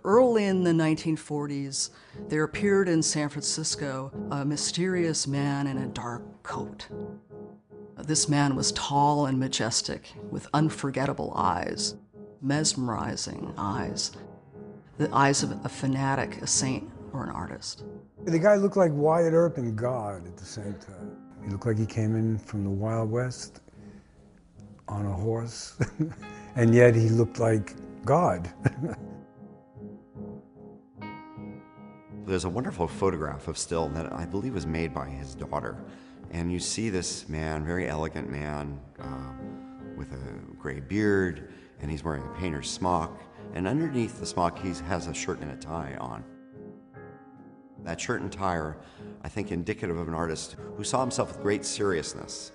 Early in the 1940s, there appeared in San Francisco a mysterious man in a dark coat. This man was tall and majestic, with unforgettable eyes, mesmerizing eyes, the eyes of a fanatic, a saint, or an artist. The guy looked like Wyatt Earp and God at the same time. He looked like he came in from the Wild West on a horse, and yet he looked like God. There's a wonderful photograph of Still that I believe was made by his daughter. And you see this man, very elegant man, with a gray beard, and he's wearing a painter's smock. And underneath the smock, he has a shirt and a tie on. That shirt and tie are, I think, indicative of an artist who saw himself with great seriousness.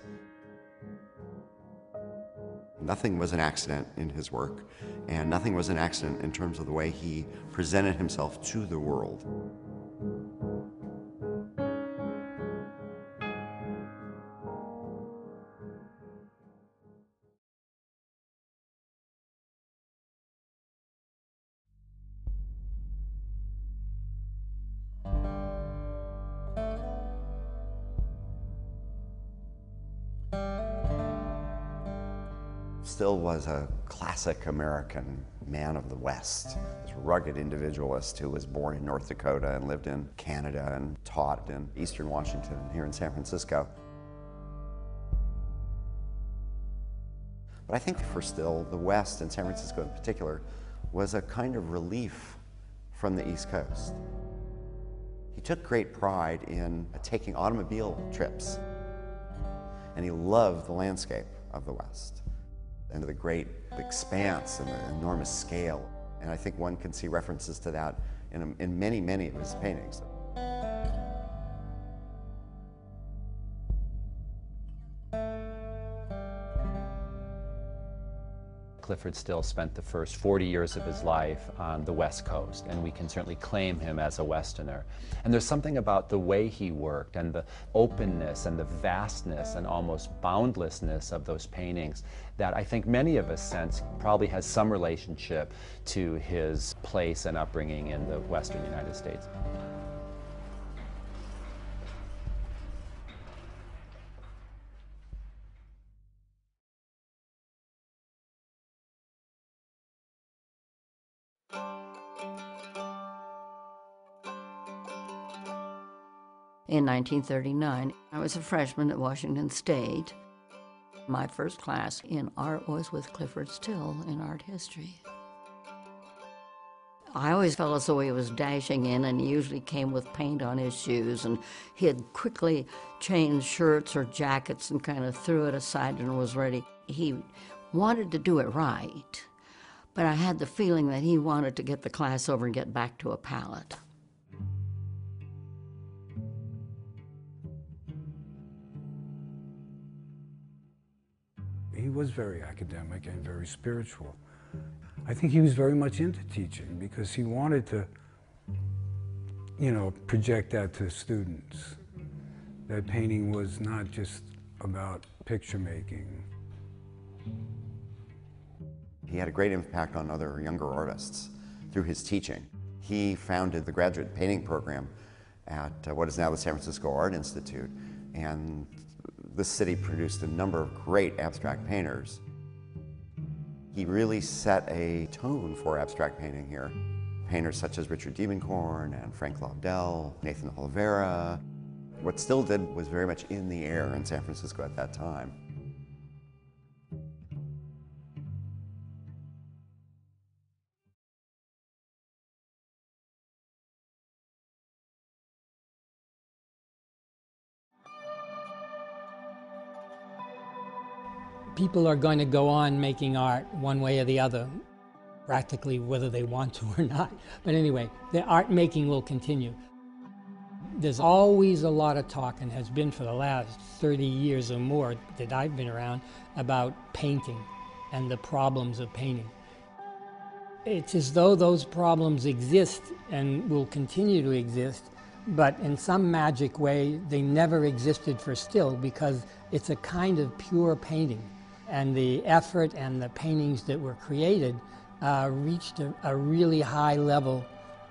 Nothing was an accident in his work, and nothing was an accident in terms of the way he presented himself to the world. Still was a classic American man of the West, this rugged individualist who was born in North Dakota and lived in Canada and taught in Eastern Washington here in San Francisco. But I think for Still, the West, and San Francisco in particular, was a kind of relief from the East Coast. He took great pride in taking automobile trips, and he loved the landscape of the West and the great expanse and the enormous scale. And I think one can see references to that in many, many of his paintings. Clyfford Still spent the first 40 years of his life on the West Coast, and we can certainly claim him as a Westerner. And there's something about the way he worked and the openness and the vastness and almost boundlessness of those paintings that I think many of us sense probably has some relationship to his place and upbringing in the Western United States. In 1939, I was a freshman at Washington State. My first class in art was with Clyfford Still in art history. I always felt as though he was dashing in, and he usually came with paint on his shoes, and he'd quickly change shirts or jackets and kind of threw it aside and was ready. He wanted to do it right, but I had the feeling that he wanted to get the class over and get back to a palette. He was very academic and very spiritual. I think he was very much into teaching because he wanted to, project that to students. That painting was not just about picture making. He had a great impact on other younger artists through his teaching. He founded the graduate painting program at what is now the San Francisco Art Institute, and this city produced a number of great abstract painters. He really set a tone for abstract painting here. Painters such as Richard Diebenkorn and Frank Laudel, Nathan Oliveira. What Still did was very much in the air in San Francisco at that time. People are going to go on making art one way or the other, practically whether they want to or not. But anyway, the art making will continue. There's always a lot of talk, and has been for the last 30 years or more that I've been around, about painting and the problems of painting. It's as though those problems exist and will continue to exist, but in some magic way they never existed for Still, because it's a kind of pure painting. and the effort and the paintings that were created reached a really high level,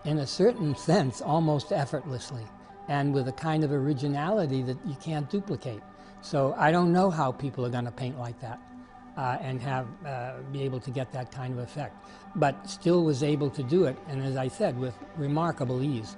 in a certain sense, almost effortlessly, and with a kind of originality that you can't duplicate. So I don't know how people are going to paint like that and be able to get that kind of effect, but still was able to do it, and as I said, with remarkable ease.